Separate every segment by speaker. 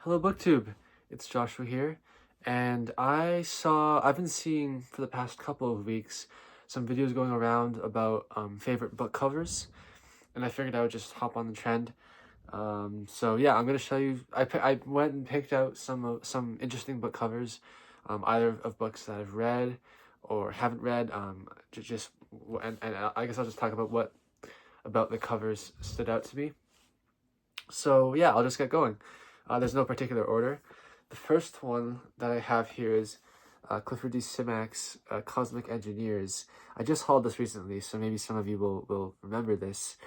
Speaker 1: Hello BookTube, it's Joshua here, and I've been seeing for the past couple of weeks some videos going around about favorite book covers, and I figured I would just hop on the trend. So yeah, I'm gonna show you. I went and picked out some interesting book covers, either of books that I've read or haven't read. And I guess I'll just talk about what about the covers stood out to me. So yeah, I'll just get going. There's no particular order. The first one that I have here is Clifford D. Simak's Cosmic Engineers. I just hauled this recently, so maybe some of you will remember this.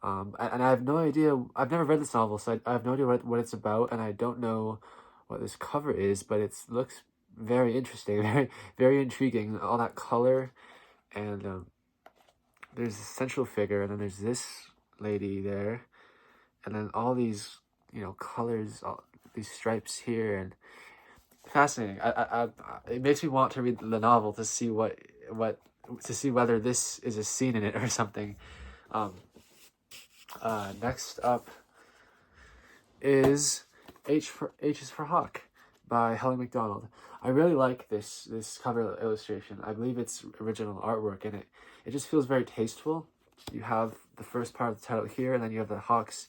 Speaker 1: And I have no idea, I've never read this novel, so I have no idea what it's about, and I don't know what this cover is, but it looks very interesting, very intriguing. All that color, and there's a central figure, and then there's this lady there, and then all these colors, all these stripes here, and fascinating. It makes me want to read the novel to see what to see whether this is a scene in it or something. um Next up is H is for Hawk by Helen Macdonald. I really like this cover illustration. I believe it's original artwork, and it just feels very tasteful. You have the first part of the title here, and then you have the hawk's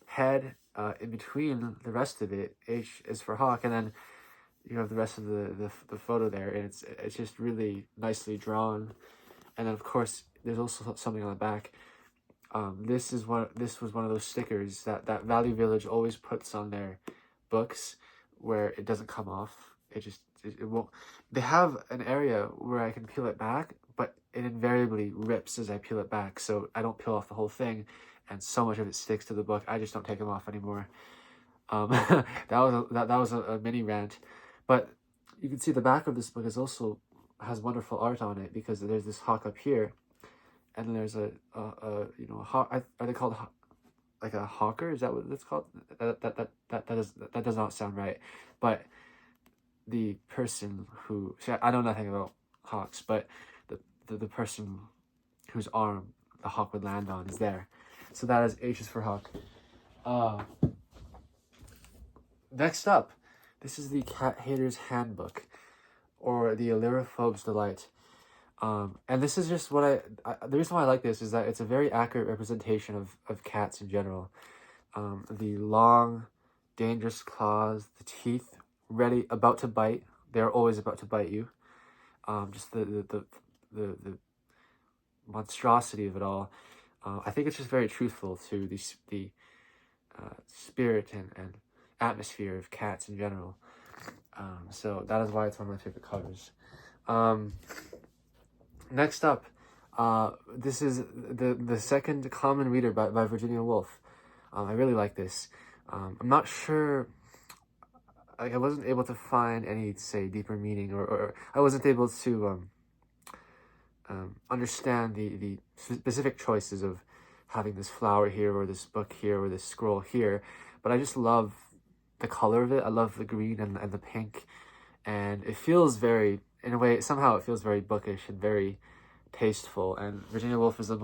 Speaker 1: head in between the rest of it. H is for Hawk, and then you have the rest of the photo there, and it's just really nicely drawn. And then of course there's also something on the back. This was one of those stickers that Value Village always puts on their books, where it doesn't come off. It won't. They have an area where I can peel it back, but it invariably rips as I peel it back, so I don't peel off the whole thing, and so much of it sticks to the book. I just don't take them off anymore. That was a mini rant, but you can see the back of this book has wonderful art on it, because there's this hawk up here, and then there's a hawk. Are they called like a hawker? Is that what it's called? That does not sound right. But the person who, see, I know nothing about hawks, but the person whose arm the hawk would land on is there. So that is H is for Hawk. Next up, this is the Cat Hater's Handbook, or the Allyraphobe's Delight. And this is just the reason why I like this is that it's a very accurate representation of cats in general. The long, dangerous claws, the teeth, about to bite. They're always about to bite you. Just the monstrosity of it all. I think it's just very truthful to the spirit and atmosphere of cats in general. So that is why it's one of my favorite covers. Next up, this is the Second Common Reader by Virginia Woolf. I really like this. I'm not sure. I wasn't able to find any, say, deeper meaning, or I wasn't able to understand the specific choices of having this flower here, or this book here, or this scroll here. But I just love the color of it. I love the green and the pink, and it feels very, in a way, somehow it feels very bookish and very tasteful. And Virginia Woolf is the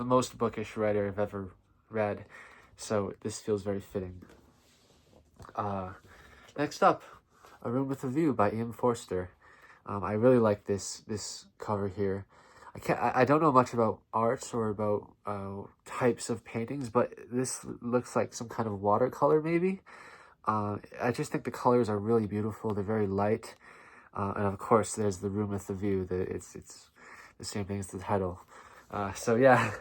Speaker 1: most bookish writer I've ever read, so this feels very fitting. Next up, A Room with a View by Ian Forster. I really like this cover here. I don't know much about art or about types of paintings, but this looks like some kind of watercolor maybe. I just think the colors are really beautiful. They're very light, and of course there's The Room with the View. It's the same thing as the title. So yeah,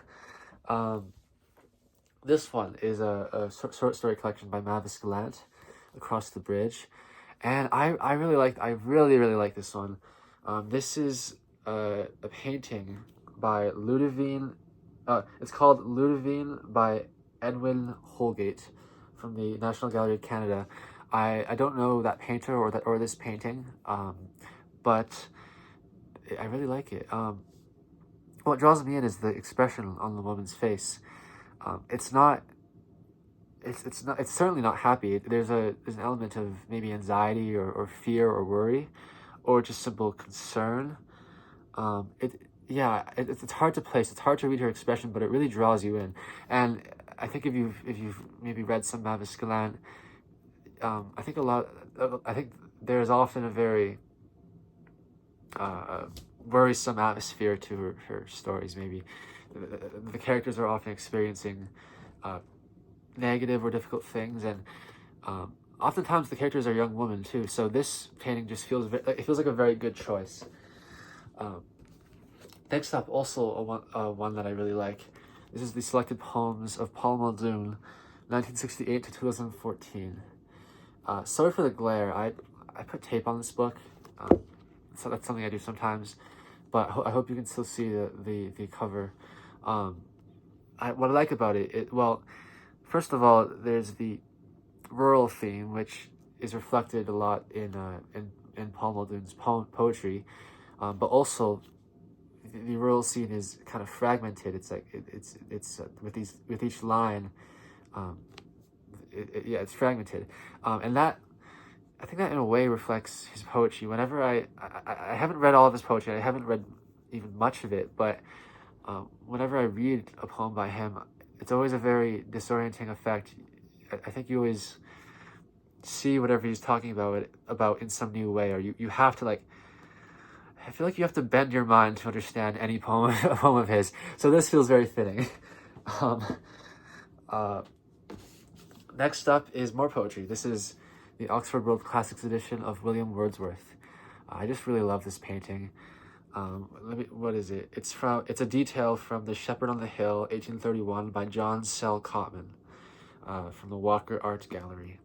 Speaker 1: this one is a short story collection by Mavis Gallant, Across the Bridge, and I really like this one. This is a painting by Ludovine. It's called Ludovine by Edwin Holgate from the National Gallery of Canada. I don't know that painter or this painting, but I really like it. What draws me in is the expression on the woman's face. It's certainly not happy. There's an element of maybe anxiety or fear or worry, or just simple concern. It's hard to place. It's hard to read her expression, but it really draws you in. And I think if you've maybe read some Mavis Gallant, I think I think there's often a very worrisome atmosphere to her stories. Maybe the characters are often experiencing negative or difficult things, and oftentimes the characters are young women too. So this painting just feels it feels like a very good choice. Next up, also one that I really like. This is the Selected Poems of Paul Muldoon, 1968 to 2014. Sorry for the glare. I put tape on this book, so that's something I do sometimes. But I hope you can still see the cover. What I like about it, well, first of all, there's the rural theme, which is reflected a lot in Paul Muldoon's poetry, but also the rural scene is kind of fragmented. It's like it's with each line, yeah, it's fragmented, and that, I think that in a way reflects his poetry. Whenever I haven't read all of his poetry, I haven't read even much of it, but whenever I read a poem by him, it's always a very disorienting effect. I think you always see whatever he's talking about in some new way, or you have to, like, I feel like you have to bend your mind to understand any poem of his. So this feels very fitting. Next up is more poetry. This is the Oxford World Classics edition of William Wordsworth. I just really love this painting. What is it? It's a detail from The Shepherd on the Hill, 1831, by John Sell Cotman, from the Walker Art Gallery.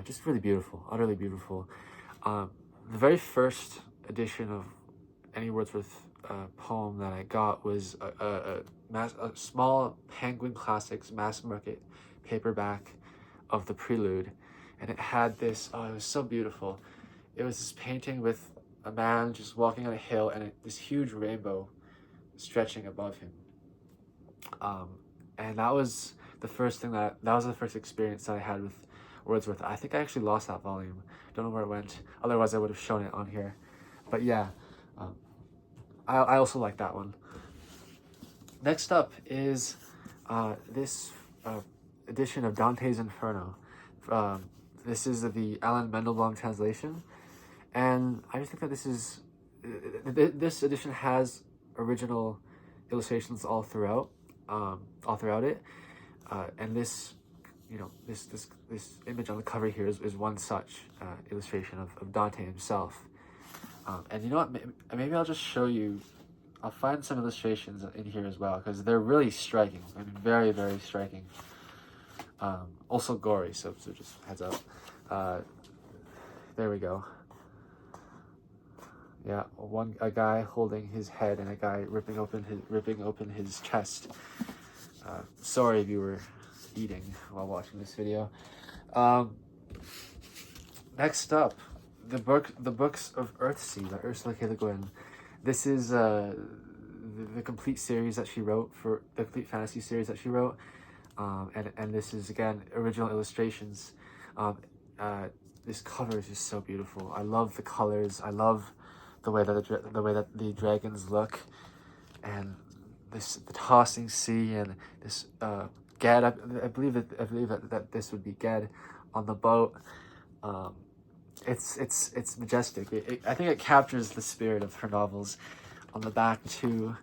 Speaker 1: Just really beautiful, utterly beautiful. The very first edition of any Wordsworth poem that I got was a small Penguin Classics mass market paperback of the Prelude, and it had this, it was so beautiful. It was this painting with a man just walking on a hill and this huge rainbow stretching above him. And that was the first thing that was the first experience that I had with Wordsworth. I think I actually lost that volume. Don't know where it went. Otherwise I would have shown it on here. But yeah, I also like that one. Next up is this edition of Dante's Inferno. This is the Alan Mendelbaum translation, and I just think that this edition has original illustrations all throughout it, and this, you know, this image on the cover here is one such illustration of Dante himself. And you know what, maybe I'll just show you, I'll find some illustrations in here as well, because they're really striking. I mean, very, very striking. Also gory, so just heads up. There we go. Yeah, a guy holding his head and a guy ripping open his chest. Sorry if you were eating while watching this video. Next up, the books of Earthsea by Ursula K. Le Guin. This is the complete series that she wrote, for the complete fantasy series that she wrote, and this is again original illustrations. This cover is just so beautiful. I love the colors. I love the way that the dragons look, and the tossing sea, and this Ged. I believe that this would be Ged on the boat. It's majestic. I think it captures the spirit of her novels. On the back too,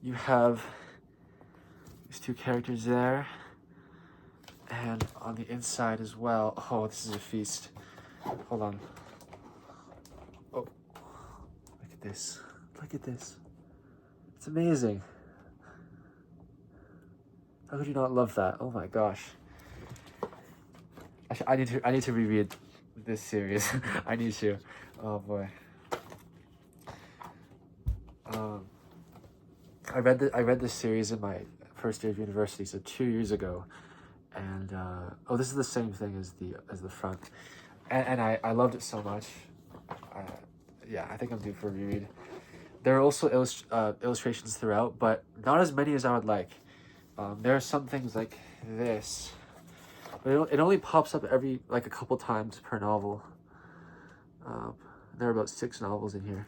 Speaker 1: you have these two characters there, and on the inside as well. Oh, this is a feast. Hold on. Oh, look at this. Look at this. It's amazing. How could you not love that? Oh my gosh. I need to reread this series. I need to. Oh boy. I read this series in my first year of university, so 2 years ago, and oh, this is the same thing as the front, and I loved it so much. Yeah, I think I'm due for a reread. There are also illustrations throughout, but not as many as I would like. There are some things like this, but it only pops up every, like, a couple times per novel. There are about 6 novels in here.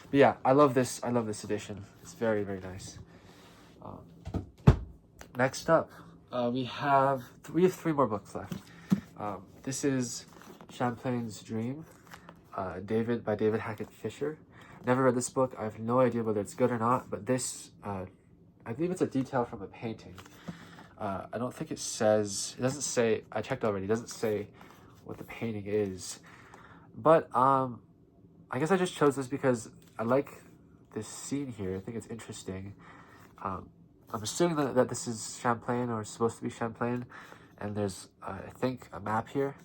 Speaker 1: But yeah, I love this edition. It's very, very nice. Next up, we have 3 more books left. This is Champlain's Dream, by David Hackett Fisher. Never read this book. I have no idea whether it's good or not, but this, I believe it's a detail from a painting. I don't think it doesn't say, I checked already, it doesn't say what the painting is. But I guess I just chose this because I like this scene here. I think it's interesting. I'm assuming that this is Champlain, or supposed to be Champlain, and there's, I think, a map here.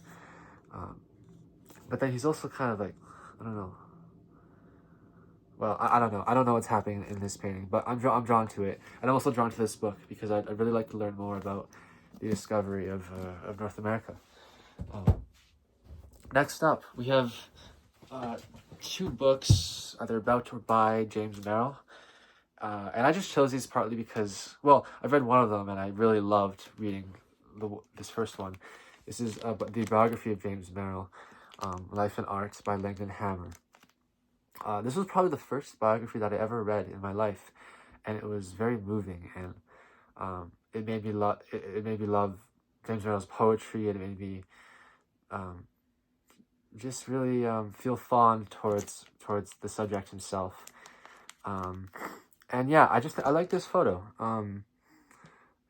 Speaker 1: But then he's also kind of like, I don't know. Well, I don't know. I don't know what's happening in this painting, but I'm drawn to it. And I'm also drawn to this book because I'd really like to learn more about the discovery of North America. Next up, we have two books, either about or by James Merrill. And I just chose these partly because, well, I've read one of them and I really loved reading this first one. This is the biography of James Merrill, Life and Art by Langdon Hammer. This was probably the first biography that I ever read in my life, and it was very moving, and it made me love James Merrill's poetry, and it made me just really feel fond towards the subject himself. And yeah, I like this photo. I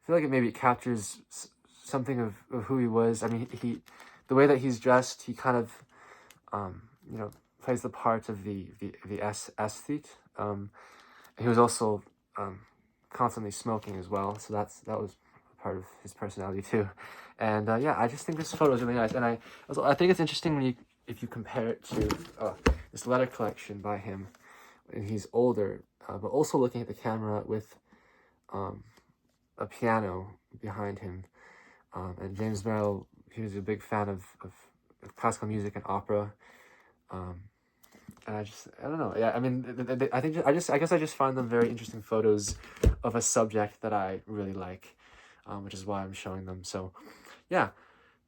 Speaker 1: feel like it captures something of who he was. I mean, the way that he's dressed, he kind of plays the part of the aesthete. He was also constantly smoking as well, so that was part of his personality too. And yeah, I just think this photo is really nice, and I think it's interesting if you compare it to this letter collection by him when he's older, but also looking at the camera with a piano behind him. And James Merrill, he was a big fan of classical music and opera. And I don't know. Yeah, I mean, I guess I just find them very interesting photos of a subject that I really like, which is why I'm showing them. So, yeah,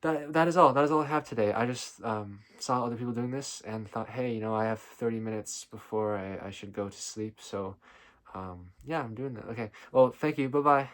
Speaker 1: that is all. That is all I have today. I just saw other people doing this and thought, hey, I have 30 minutes before I should go to sleep. So, yeah, I'm doing that. Okay. Well, thank you. Bye-bye.